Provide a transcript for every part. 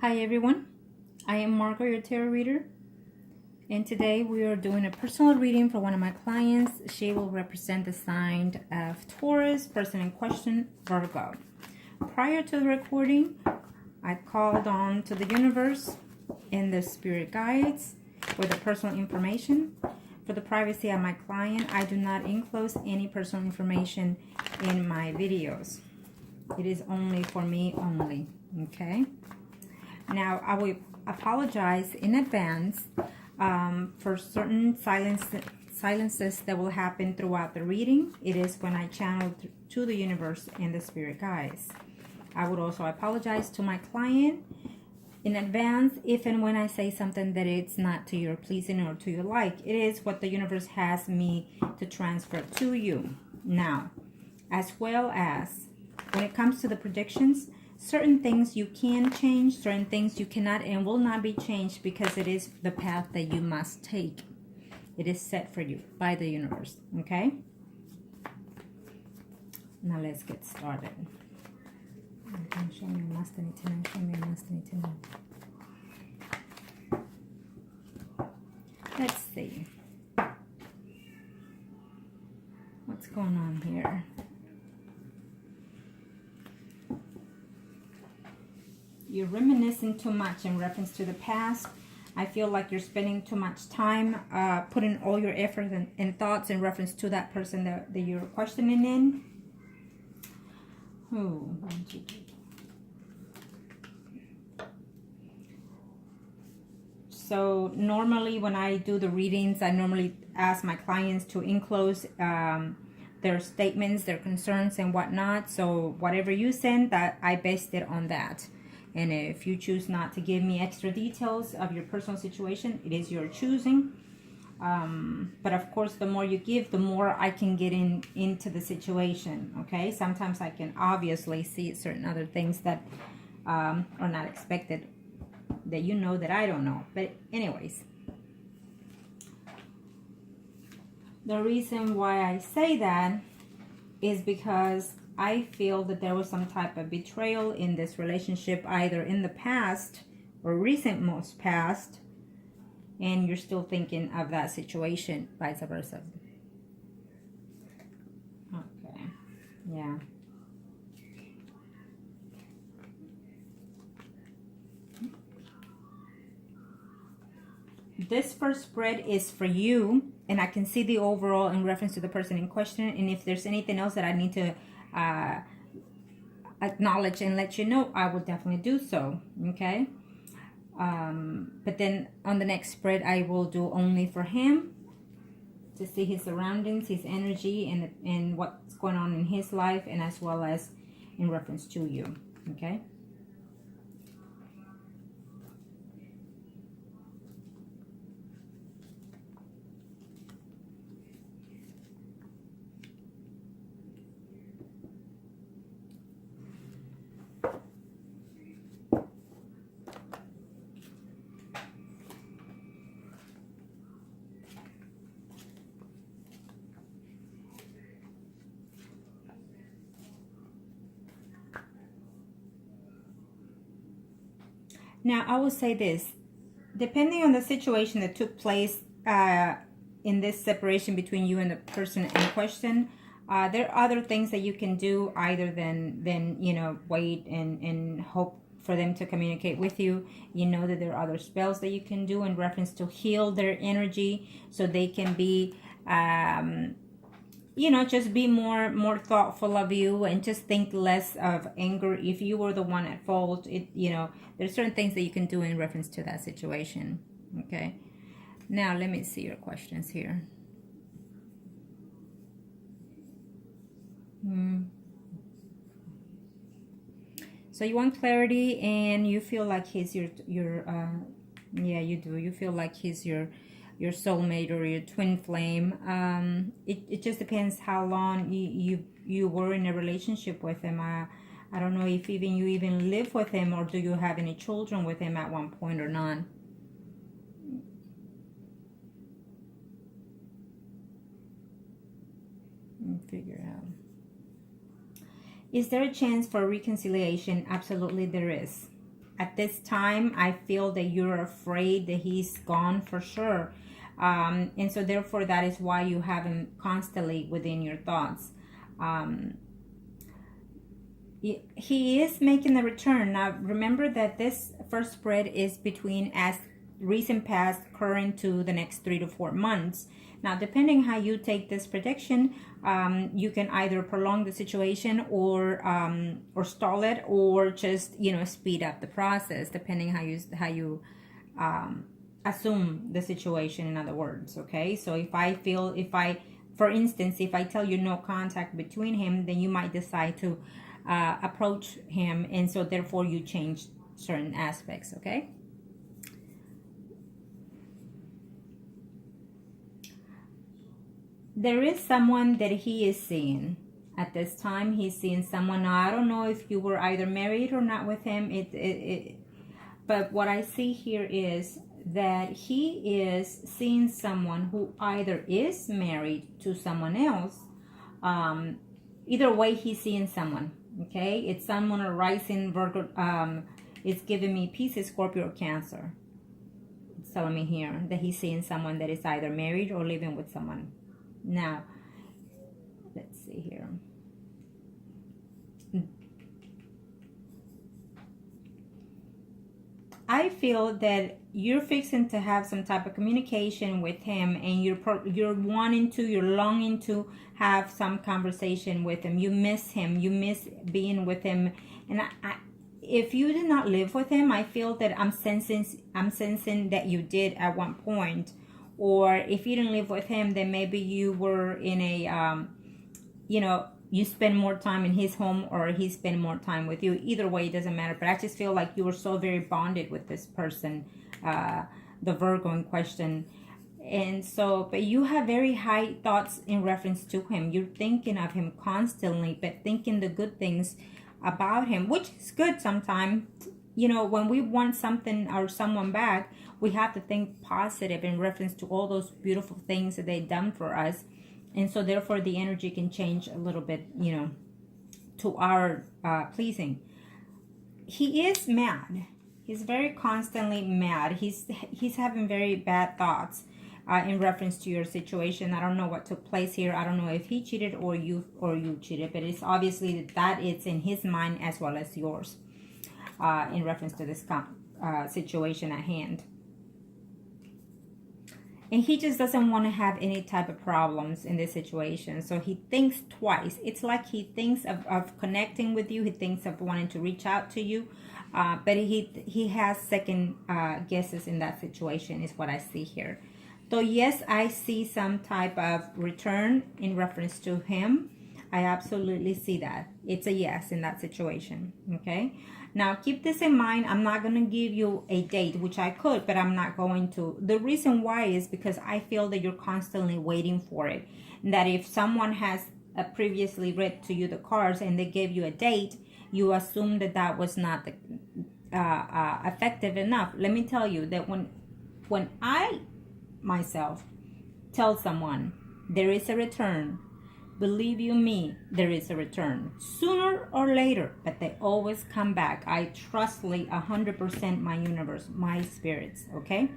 Hi everyone, I am Margourtarotreader, and today we are doing a personal reading for one of my clients. She will represent the sign of Taurus, person in question, Virgo. Prior to the recording, I called on to the universe and the spirit guides with the personal information. For the privacy of my client, I do not enclose any personal information in my videos. It is only for me only, okay? Now, I will apologize in advance for certain silences that will happen throughout the reading. It is when I channel to the universe and the spirit guides. I would also apologize to my client in advance if and when I say something that it's not to your pleasing or to your like. It is what the universe has me to transfer to you. Now, as well as when it comes to the predictions, certain things you can change, certain things you cannot and will not be changed because it is the path that you must take. It is set for you by the universe, okay? Now let's get started. Show me must need to know, show me must need to know. Let's see. What's going on here? You're reminiscing too much in reference to the past. I feel like you're spending too much time putting all your effort and thoughts in reference to that person that you're questioning in. Oh, 1, 2, 3. So normally when I do the readings, I normally ask my clients to enclose their statements, their concerns and whatnot. So whatever you send, that I based it on that. And if you choose not to give me extra details of your personal situation, it is your choosing. But of course, the more you give, the more I can get into the situation, okay? Sometimes I can obviously see certain other things that are not expected, that you know that I don't know. But anyways, the reason why I say that is because I feel that there was some type of betrayal in this relationship, either in the past or recent most past, and you're still thinking of that situation, vice versa. Okay, yeah. This first spread is for you, and I can see the overall in reference to the person in question, and if there's anything else that I need to acknowledge and let you know, I will definitely do so, okay? But then on the next spread, I will do only for him, to see his surroundings, his energy, and what's going on in his life, and as well as in reference to you, okay? Now, I will say this. Depending on the situation that took place in this separation between you and the person in question, there are other things that you can do either than you know, wait and hope for them to communicate with you. You know that there are other spells that you can do in reference to heal their energy so they can be you know, just be more thoughtful of you and just think less of anger if you were the one at fault. It, you know, there's certain things that you can do in reference to that situation, okay? Now let me see your questions here. So you want clarity, and you feel like he's your yeah, you do. You feel like he's your soulmate or your twin flame. It just depends how long you were in a relationship with him. I don't know if you even live with him, or do you have any children with him at one point or not. Figure out. Is there a chance for reconciliation? Absolutely there is. At this time, I feel that you're afraid that he's gone for sure. And so therefore, that is why you have him constantly within your thoughts. He is making a return. Now, remember that this first spread is between as recent past, current to the next 3 to 4 months. Now, depending how you take this prediction, you can either prolong the situation or stall it, or just, you know, speed up the process, depending how you assume the situation, in other words. Okay, so for instance, if I tell you no contact between him, then you might decide to approach him, and so therefore you change certain aspects. Okay. There is someone that he is seeing at this time. He's seeing someone. Now, I don't know if you were either married or not with him. But what I see here is that he is seeing someone who either is married to someone else. Either way, he's seeing someone. Okay, it's someone arising Virgo. It's giving me Pisces, Scorpio, or Cancer. It's telling me here that he's seeing someone that is either married or living with someone. Now, let's see here. I feel that you're fixing to have some type of communication with him, and you're longing to have some conversation with him. You miss him. You miss being with him. And if you did not live with him, I feel that I'm sensing that you did at one point. Or if you didn't live with him, then maybe you were in a, you spend more time in his home, or he spent more time with you. Either way, it doesn't matter. But I just feel like you were so very bonded with this person, the Virgo in question. And so, but you have very high thoughts in reference to him. You're thinking of him constantly, but thinking the good things about him, which is good sometimes. You know, when we want something or someone back, we have to think positive in reference to all those beautiful things that they've done for us. And so therefore the energy can change a little bit, you know, to our pleasing. He is mad. He's very constantly mad. He's having very bad thoughts in reference to your situation. I don't know what took place here. I don't know if he cheated or you cheated, but it's obviously that it's in his mind as well as yours in reference to this situation at hand. And he just doesn't want to have any type of problems in this situation. So he thinks twice. It's like he thinks of connecting with you. He thinks of wanting to reach out to you. But he has second guesses in that situation, is what I see here. So yes, I see some type of return in reference to him. I absolutely see that. It's a yes in that situation. Okay. Now, keep this in mind. I'm not going to give you a date, which I could, but I'm not going to. The reason why is because I feel that you're constantly waiting for it. That if someone has previously read to you the cards and they gave you a date, you assume that that was not effective enough. Let me tell you that when I myself tell someone there is a return, believe you me, there is a return. Sooner or later, but they always come back. I trustly 100% my universe, my spirits, okay?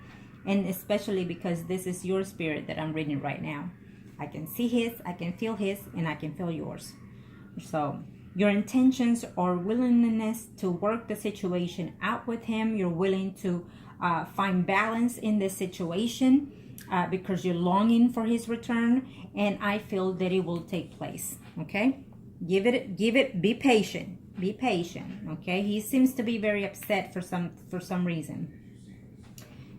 And especially because this is your spirit that I'm reading right now. I can see his, I can feel his, and I can feel yours. So your intentions or willingness to work the situation out with him, you're willing to find balance in this situation, because you're longing for his return, and I feel that it will take place. Okay, give it. Be patient. Okay, he seems to be very upset for some reason.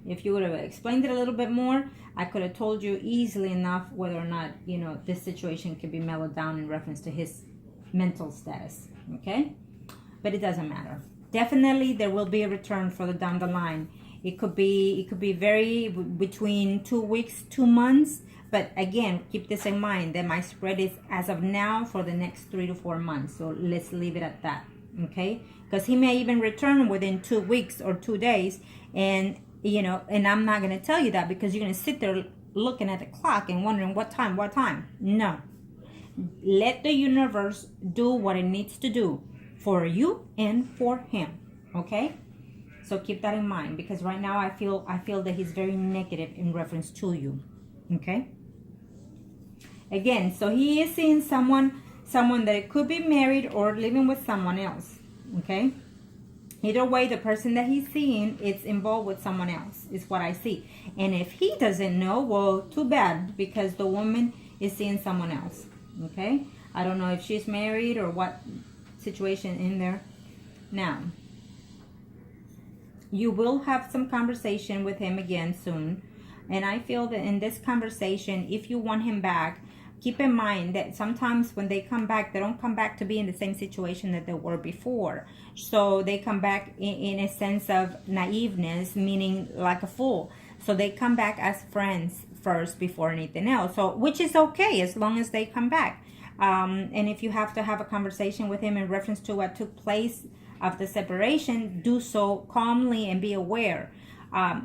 If you would have explained it a little bit more, I could have told you easily enough whether or not, you know, this situation could be mellowed down in reference to his mental status. Okay, but it doesn't matter. Definitely there will be a return further down the line. It could be very between 2 weeks, 2 months. But again, keep this in mind that my spread is as of now for the next 3 to 4 months. So let's leave it at that. Okay? Because he may even return within 2 weeks or 2 days. And, you know, and I'm not going to tell you that because you're going to sit there looking at the clock and wondering what time. No. Let the universe do what it needs to do for you and for him. Okay? So keep that in mind, because right now I feel that he's very negative in reference to you. Okay. Again, so he is seeing someone that could be married or living with someone else. Okay. Either way, the person that he's seeing is involved with someone else, is what I see. And if he doesn't know, well, too bad, because the woman is seeing someone else. Okay. I don't know if she's married or what situation in there. Now, you will have some conversation with him again soon. And I feel that in this conversation, if you want him back, keep in mind that sometimes when they come back, they don't come back to be in the same situation that they were before. So they come back in a sense of naiveness, meaning like a fool. So they come back as friends first before anything else. So, which is okay as long as they come back. And if you have to have a conversation with him in reference to what took place of the separation, do so calmly and be aware.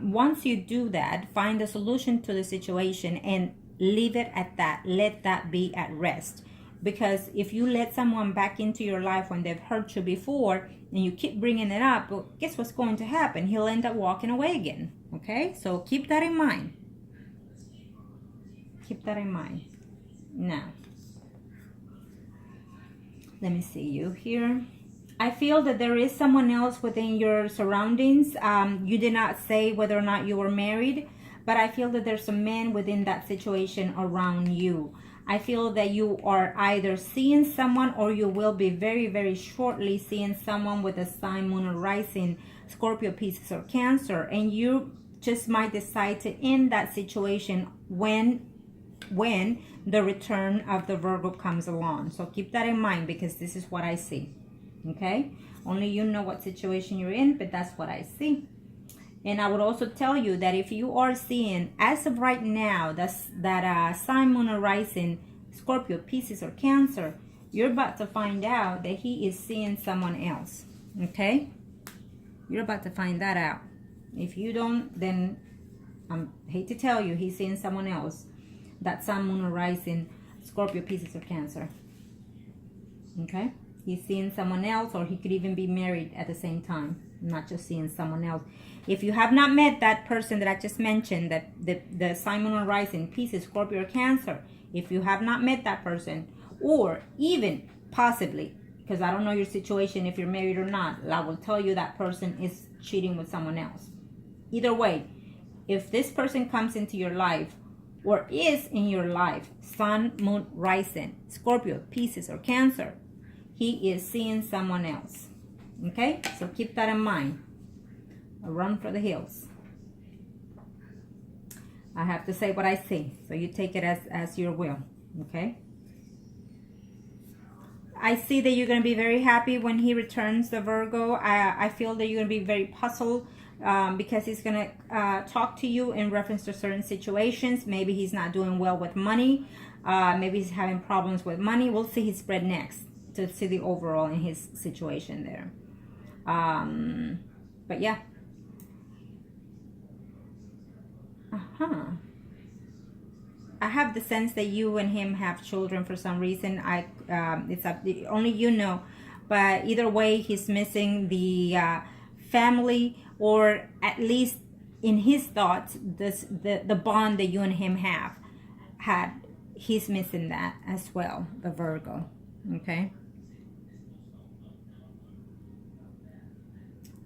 Once you do that, find a solution to the situation and leave it at that. Let that be at rest. Because if you let someone back into your life when they've hurt you before and you keep bringing it up, well, guess what's going to happen? He'll end up walking away again. Okay? So keep that in mind. Keep that in mind. Now, let me see you here. I feel that there is someone else within your surroundings. You did not say whether or not you were married, but I feel that there's a man within that situation around you. I feel that you are either seeing someone, or you will be very, very shortly seeing someone with a sign, moon, or rising, Scorpio, Pisces, or Cancer. And you just might decide to end that situation when the return of the Virgo comes along. So keep that in mind, because this is what I see. Okay? Only you know what situation you're in, but that's what I see. And I would also tell you that if you are seeing, as of right now, that sign, moon, or rising, Scorpio, Pisces, or Cancer, you're about to find out that he is seeing someone else. Okay? You're about to find that out. If you don't, then I hate to tell you, he's seeing someone else. That sun, moon, or rising, Scorpio, Pisces, or Cancer. Okay? He's seeing someone else, or he could even be married at the same time, not just seeing someone else. If you have not met that person that I just mentioned, that the sign, moon, or rising, Pisces, Scorpio, or Cancer, if you have not met that person, or even possibly, because I don't know your situation, if you're married or not, I will tell you that person is cheating with someone else. Either way, if this person comes into your life, or is in your life, sun, moon, rising, Scorpio, Pisces, or Cancer, he is seeing someone else. Okay? So keep that in mind. Run for the hills. I have to say what I see, so you take it as your will. Okay? I see that you're going to be very happy when he returns, the Virgo. I feel that you're going to be very puzzled, because he's going to talk to you in reference to certain situations. Maybe he's not doing well with money. Maybe he's having problems with money. We'll see his spread next to see the overall in his situation there. But yeah. I have the sense that you and him have children for some reason. It's up, only you know. But either way, he's missing the family, or at least in his thoughts, the bond that you and him had. He's missing that as well, the Virgo. Okay.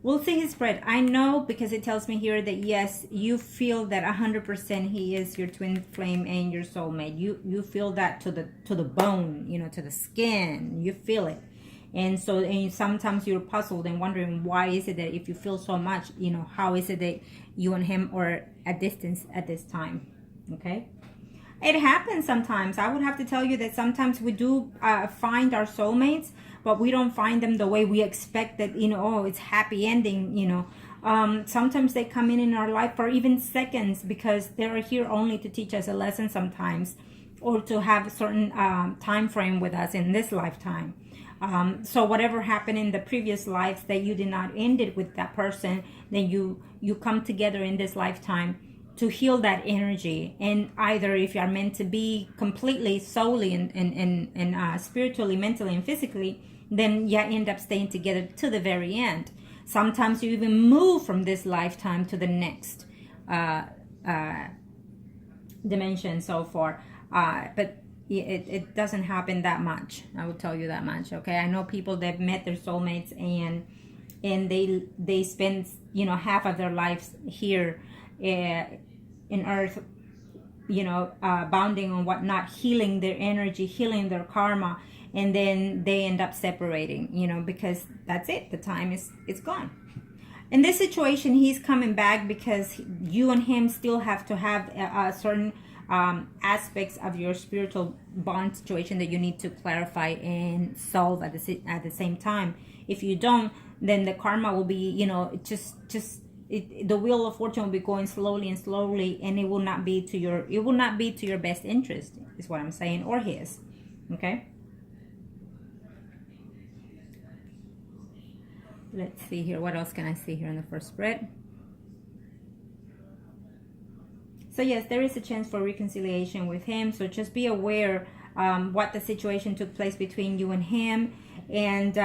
We'll see his spread. I know, because it tells me here that yes, you feel that 100% he is your twin flame and your soulmate. You feel that to the bone, to the skin. You feel it. And so, and sometimes you're puzzled and wondering, why is it that if you feel so much, how is it that you and him are at distance at this time? Okay. It happens sometimes. I would have to tell you that sometimes we do find our soulmates, but we don't find them the way we expect that, oh, it's happy ending, Sometimes they come in our life for even seconds, because they're here only to teach us a lesson sometimes, or to have a certain time frame with us in this lifetime. So whatever happened in the previous lives that you did not end it with that person, then you come together in this lifetime to heal that energy. And either if you are meant to be completely, solely, and spiritually, mentally, and physically, then you end up staying together to the very end. Sometimes you even move from this lifetime to the next dimension so far. But it doesn't happen that much. I will tell you that much. Okay, I know people that met their soulmates and they spend, you know, half of their lives here in Earth, you know, bounding on whatnot, healing their energy, healing their karma, and then they end up separating, you know, because that's it. The time is gone. In this situation, he's coming back because you and him still have to have a certain aspects of your spiritual bond situation that you need to clarify and solve at the same time. If you don't, then the karma will be, you know, the wheel of fortune will be going slowly and slowly, and it will not be to your best interest, is what I'm saying, or his. Okay. Let's see here. What else can I see here in the first spread? So yes, there is a chance for reconciliation with him. So just be aware what the situation took place between you and him, and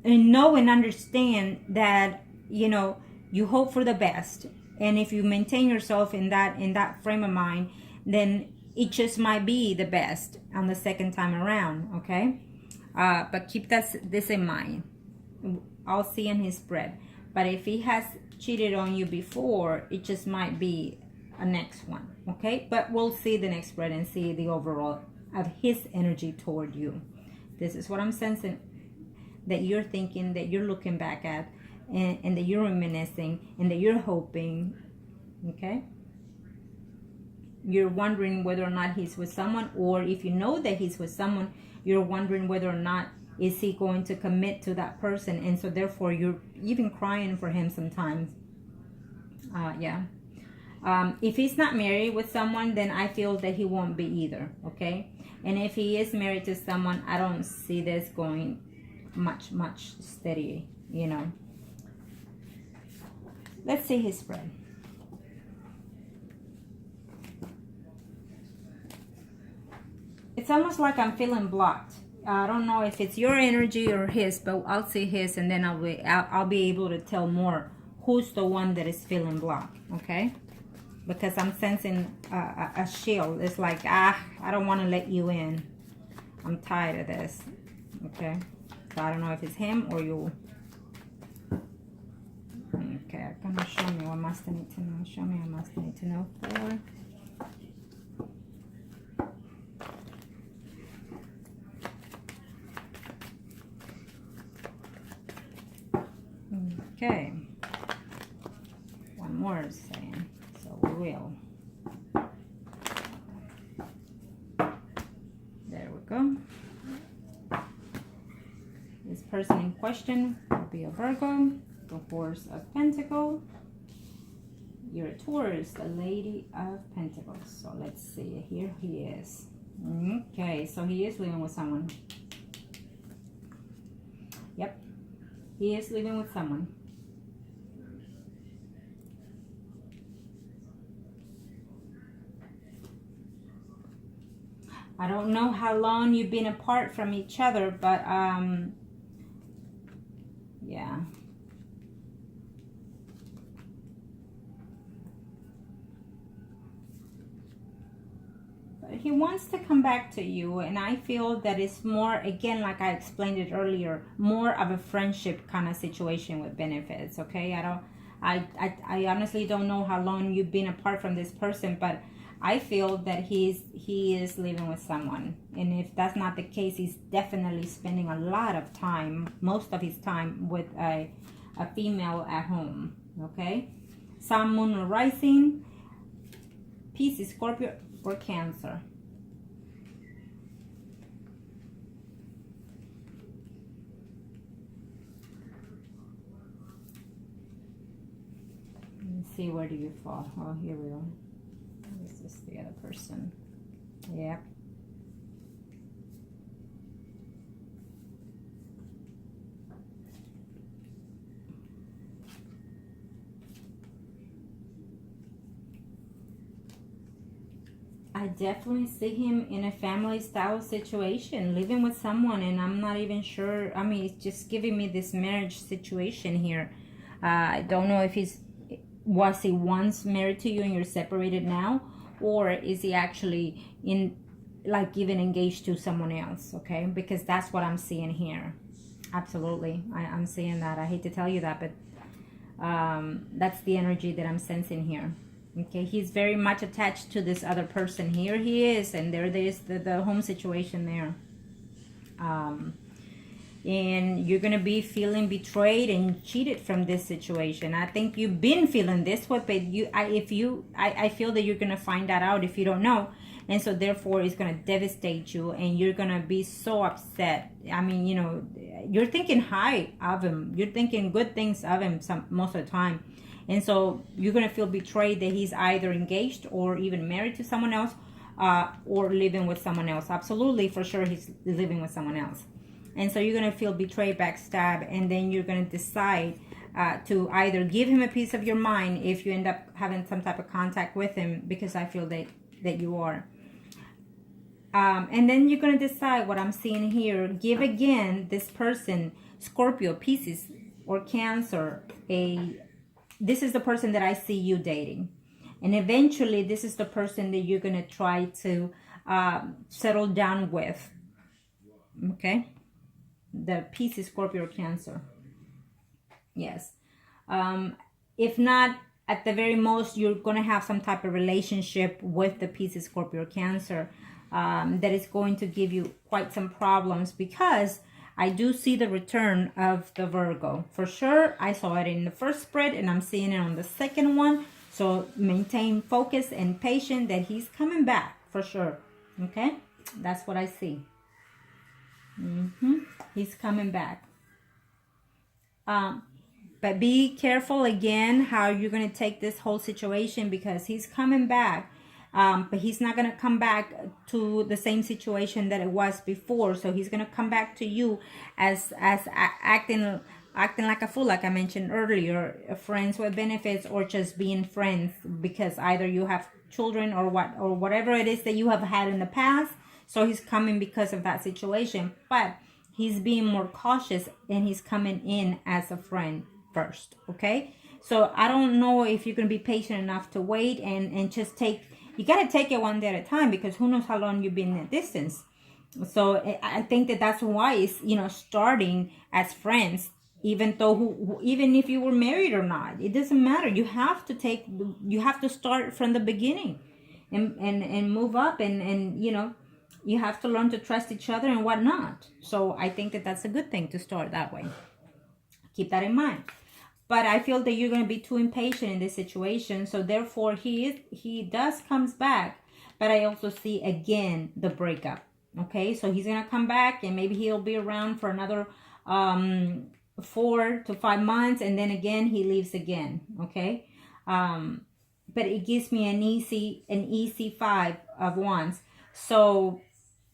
know and understand that, you know, you hope for the best. And if you maintain yourself in that frame of mind, then it just might be the best on the second time around. Okay, but keep this in mind. I'll see in his spread. But if he has cheated on you before, it just might be a next one. Okay, but we'll see the next spread and see the overall of his energy toward you. This is what I'm sensing, that you're thinking, that you're looking back at, and that you're reminiscing, and that you're hoping. Okay, you're wondering whether or not he's with someone, or if you know that he's with someone, you're wondering whether or not is he going to commit to that person, and so therefore you're even crying for him sometimes. Yeah. If he's not married with someone, then I feel that he won't be either. Okay, and if he is married to someone, I don't see this going much steady, you know. Let's see his spread. It's almost like I'm feeling blocked. I don't know if it's your energy or his, but I'll see his, and then I'll be able to tell more who's the one that is feeling blocked. Okay, because I'm sensing a shield. It's like, I don't want to let you in. I'm tired of this. Okay, so I don't know if it's him or you. Okay, gonna show me what must I need to know. Show me what must I need to know for. Okay, one more is saying, so we will. There we go. This person in question will be a Virgo, the Horse of Pentacles. You're a Taurus, the Lady of Pentacles. So let's see, here he is. Okay, so he is living with someone. Yep, he is living with someone. I don't know how long you've been apart from each other, but yeah. But he wants to come back to you, and I feel that it's more, again, like I explained it earlier, more of a friendship kind of situation with benefits. Okay, I honestly don't know how long you've been apart from this person, but I feel that he is living with someone. And if that's not the case, he's definitely spending a lot of time, most of his time, with a female at home. Okay, Sun, Moon, or Rising, Pisces, Scorpio, or Cancer. Let's see, where do you fall? Oh, here we go. This is the other person. Yeah. I definitely see him in a family style situation, living with someone, and I'm not even sure. I mean, it's just giving me this marriage situation here. I don't know if was he once married to you and you're separated now, or is he actually in, like, even engaged to someone else? Okay, because that's what I'm seeing here. Absolutely, I'm seeing that. I hate to tell you that, but that's the energy that I'm sensing here. Okay, he's very much attached to this other person. Here he is, and there is the home situation there. And you're gonna be feeling betrayed and cheated from this situation. I think you've been feeling this way, but I feel that you're gonna find that out if you don't know, and so therefore it's gonna devastate you, and you're gonna be so upset. I mean, you know, you're thinking high of him, you're thinking good things of him most of the time, and so you're gonna feel betrayed that he's either engaged or even married to someone else, or living with someone else. Absolutely, for sure, he's living with someone else. And so you're going to feel betrayed, backstab, and then you're going to decide to either give him a piece of your mind if you end up having some type of contact with him, because I feel that you are. And then you're going to decide, what I'm seeing here, give again this person, Scorpio, Pisces, or Cancer, this is the person that I see you dating. And eventually this is the person that you're going to try to settle down with. Okay? The Pisces, Scorpio, Cancer. Yes. If not, at the very most, you're going to have some type of relationship with the Pisces, Scorpio, Cancer that is going to give you quite some problems, because I do see the return of the Virgo. For sure, I saw it in the first spread, and I'm seeing it on the second one. So maintain focus and patience, that he's coming back for sure. Okay? That's what I see. He's coming back. But be careful again how you're going to take this whole situation, because he's coming back, but he's not going to come back to the same situation that it was before. So he's going to come back to you as acting like a fool, like I mentioned earlier, friends with benefits, or just being friends, because either you have children or whatever it is that you have had in the past. So he's coming because of that situation, but he's being more cautious, and he's coming in as a friend first. Okay, so I don't know if you're going to be patient enough to wait and just you got to take it one day at a time, because who knows how long you've been in a distance. So I think that's wise, starting as friends, even though even if you were married or not, it doesn't matter. You have to start from the beginning and move up, and you have to learn to trust each other and whatnot. So I think that's a good thing to start that way. Keep that in mind. But I feel that you're going to be too impatient in this situation. So therefore, he comes back. But I also see again the breakup. Okay, so he's going to come back, and maybe he'll be around for another 4 to 5 months, and then again he leaves again. Okay, but it gives me an easy 5 of wands. So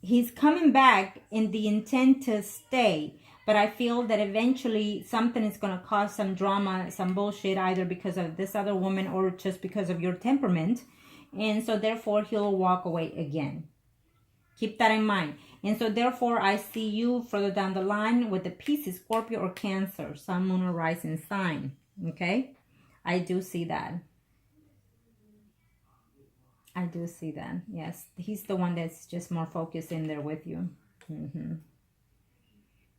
he's coming back in the intent to stay, but I feel that eventually something is going to cause some drama, some bullshit, either because of this other woman or just because of your temperament, and so therefore he'll walk away again. Keep that in mind. And so therefore I see you further down the line with the Pisces, Scorpio, or Cancer, Sun, Moon, or Rising sign. Okay, I do see that. I do see that. Yes, he's the one that's just more focused in there with you.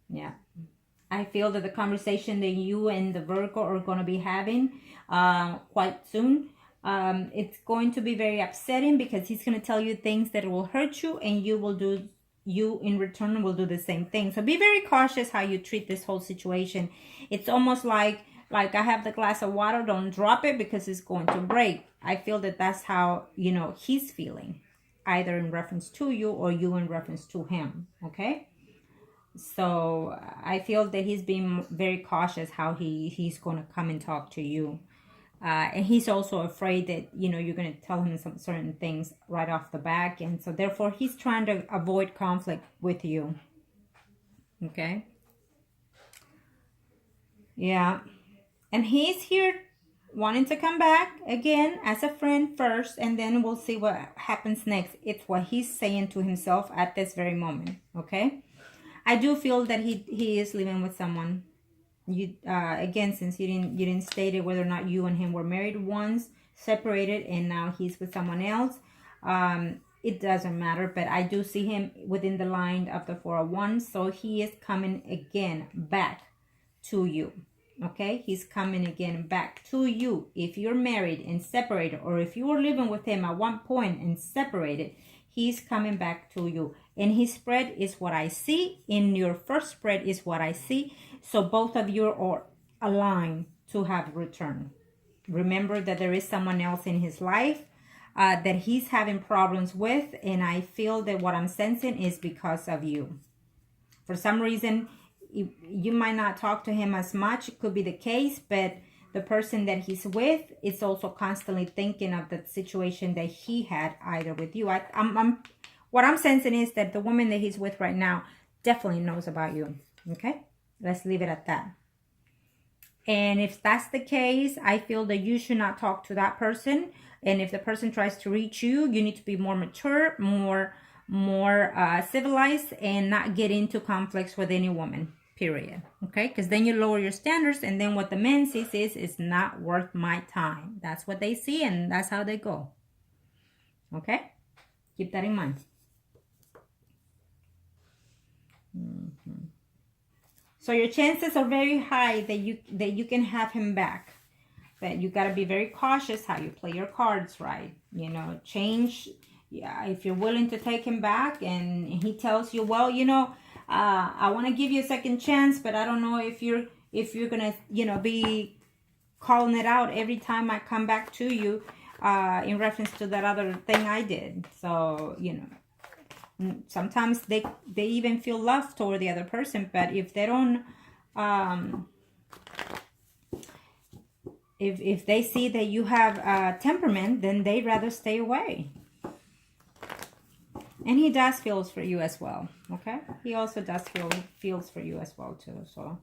Yeah. I feel that the conversation that you and the Virgo are going to be having quite soon, it's going to be very upsetting, because he's going to tell you things that will hurt you, and you in return will do the same thing. So be very cautious how you treat this whole situation. It's almost like I have the glass of water, don't drop it because it's going to break. I feel that that's how, he's feeling, either in reference to you or you in reference to him. Okay. So I feel that he's being very cautious how he's going to come and talk to you. And he's also afraid that, you're going to tell him some certain things right off the back. And so therefore he's trying to avoid conflict with you. Okay. Yeah. And he's here wanting to come back again as a friend first, and then we'll see what happens next. It's what he's saying to himself at this very moment, okay? I do feel that he is living with someone. You again, since you didn't state it whether or not you and him were married once, separated, and now he's with someone else. It doesn't matter, but I do see him within the line of the 401, so he is coming again back to you. Okay, he's coming again back to you. If you're married and separated, or if you were living with him at one point and separated, he's coming back to you. And his spread is what I see. In your first spread is what I see. So both of you are aligned to have return. Remember that there is someone else in his life that he's having problems with. And I feel that what I'm sensing is because of you. For some reason, you might not talk to him as much. It could be the case, but the person that he's with is also constantly thinking of the situation that he had either with you. What I'm sensing is that the woman that he's with right now definitely knows about you. Okay, let's leave it at that. And if that's the case, I feel that you should not talk to that person. And if the person tries to reach you, you need to be more mature, more civilized, and not get into conflicts with any woman, period. Okay, because then you lower your standards, and then what the man sees is it's not worth my time. That's what they see, and that's how they go. Okay, keep that in mind. So your chances are very high that you can have him back, but you got to be very cautious how you play your cards, right? You know, change. Yeah, if you're willing to take him back and he tells you, well, you know, I want to give you a second chance, but I don't know if you're gonna, you know, be calling it out every time I come back to you in reference to that other thing I did. So, you know, sometimes they even feel love toward the other person, but if they don't, if they see that you have temperament, then they'd rather stay away. And he does feels for you as well, okay? He also does feels for you as well too. So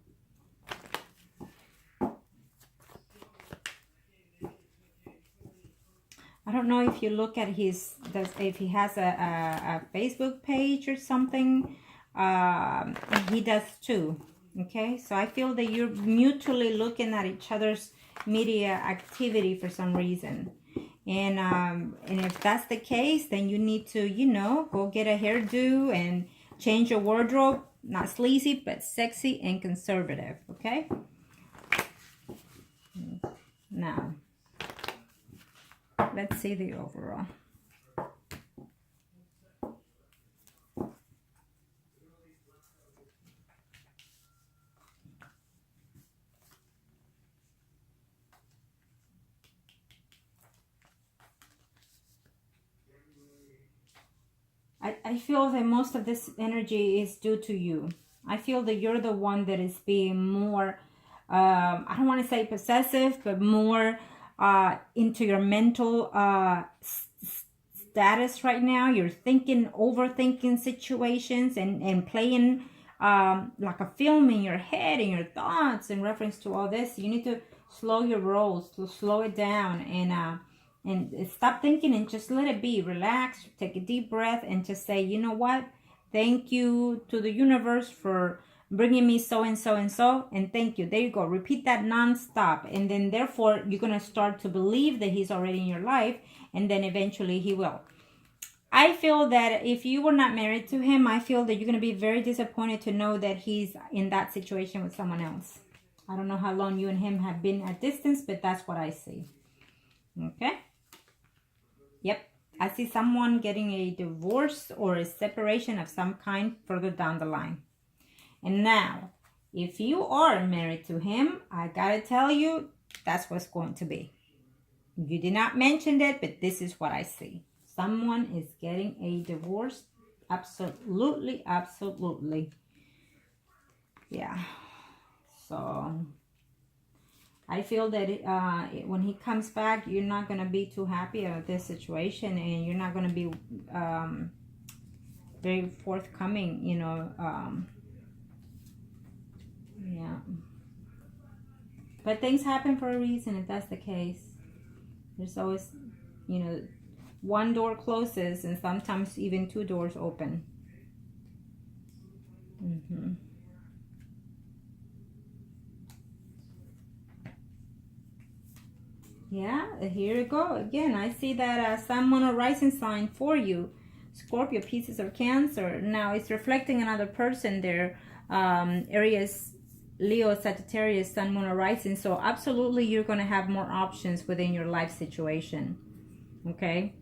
I don't know if you look at if he has a Facebook page or something. He does too, okay? So I feel that you're mutually looking at each other's media activity for some reason. And if that's the case, then you need to, you know, go get a hairdo and change your wardrobe. Not sleazy, but sexy and conservative, okay? Now, let's see the overall. I feel that most of this energy is due to you. I feel that you're the one that is being more, I don't want to say possessive, but more into your mental status right now. You're overthinking situations and playing like a film in your head and your thoughts in reference to all this. You need to slow your rolls, to slow it down, and stop thinking and just let it be. Relax, take a deep breath, and just say, you know what? Thank you to the universe for bringing me so and so and so, and thank you. There you go. Repeat that non-stop, and then therefore you're going to start to believe that he's already in your life, and then eventually he will. I feel that if you were not married to him, I feel that you're going to be very disappointed to know that he's in that situation with someone else. I don't know how long you and him have been at distance, but that's what I see. Okay? Yep, I see someone getting a divorce or a separation of some kind further down the line. And now, if you are married to him, I gotta tell you, that's what's going to be. You did not mention that, but this is what I see. Someone is getting a divorce. Absolutely, absolutely. Yeah. So I feel that when he comes back, you're not going to be too happy about this situation, and you're not going to be very forthcoming, you know. Yeah. But things happen for a reason if that's the case. There's always, you know, one door closes and sometimes even two doors open. Yeah, here you go. Again, I see that Sun, Moon, or Rising sign for you. Scorpio, Pisces, or Cancer. Now, it's reflecting another person there. Aries, Leo, Sagittarius, Sun, Moon, or Rising. So, absolutely, you're going to have more options within your life situation. Okay?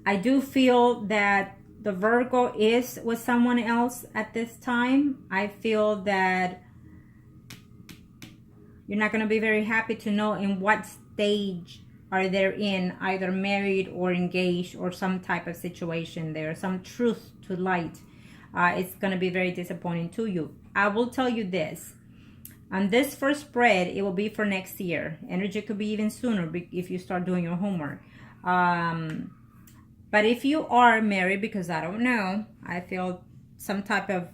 I do feel that the Virgo is with someone else at this time. I feel that you're not going to be very happy to know in what stage are they in, either married or engaged or some type of situation there, some truth to light. It's going to be very disappointing to you. I will tell you this. On this first spread, it will be for next year. Energy could be even sooner if you start doing your homework. But if you are married, because I don't know, I feel some type of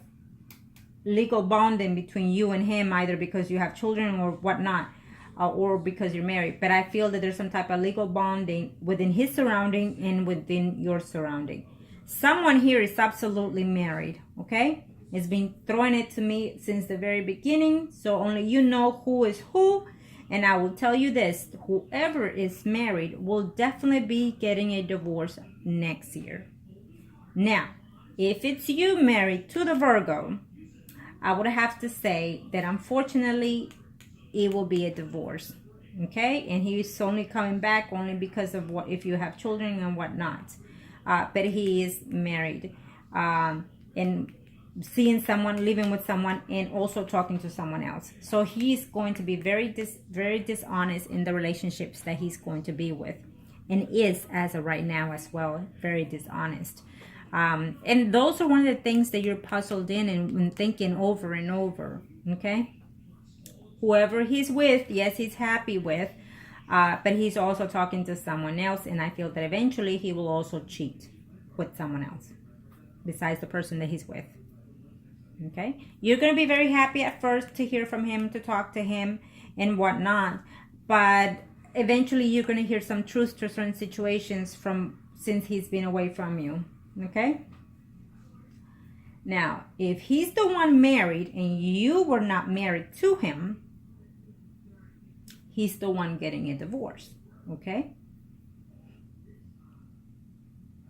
legal bonding between you and him, either because you have children or whatnot, or because you're married. But I feel that there's some type of legal bonding within his surrounding and within your surrounding. Someone here is absolutely married, okay? It's been throwing it to me since the very beginning, so only you know who is who. And I will tell you this, whoever is married will definitely be getting a divorce next year. Now, if it's you married to the Virgo, I would have to say that unfortunately it will be a divorce, okay? And he's only coming back only because of what, if you have children and whatnot. But he is married, and seeing someone, living with someone, and also talking to someone else. So he's going to be very dishonest in the relationships that he's going to be with, and is, as of right now as well, very dishonest. And those are one of the things that you're puzzled in and thinking over and over, okay? Whoever he's with, yes, he's happy with, but he's also talking to someone else, and I feel that eventually he will also cheat with someone else besides the person that he's with, okay? You're going to be very happy at first to hear from him, to talk to him and whatnot, but eventually you're going to hear some truth to certain situations since he's been away from you. Okay? Now, if he's the one married and you were not married to him, he's the one getting a divorce. Okay?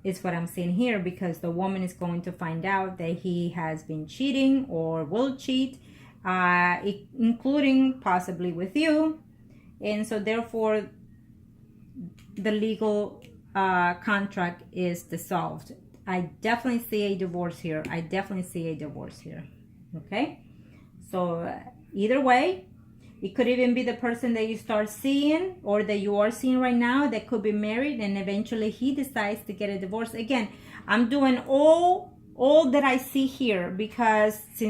It's what I'm seeing here, because the woman is going to find out that he has been cheating or will cheat, including possibly with you. And so therefore, the legal contract is dissolved. I definitely see a divorce here. Okay? So either way, it could even be the person that you start seeing or that you are seeing right now that could be married, and eventually he decides to get a divorce. Again, I'm doing all that I see here, because since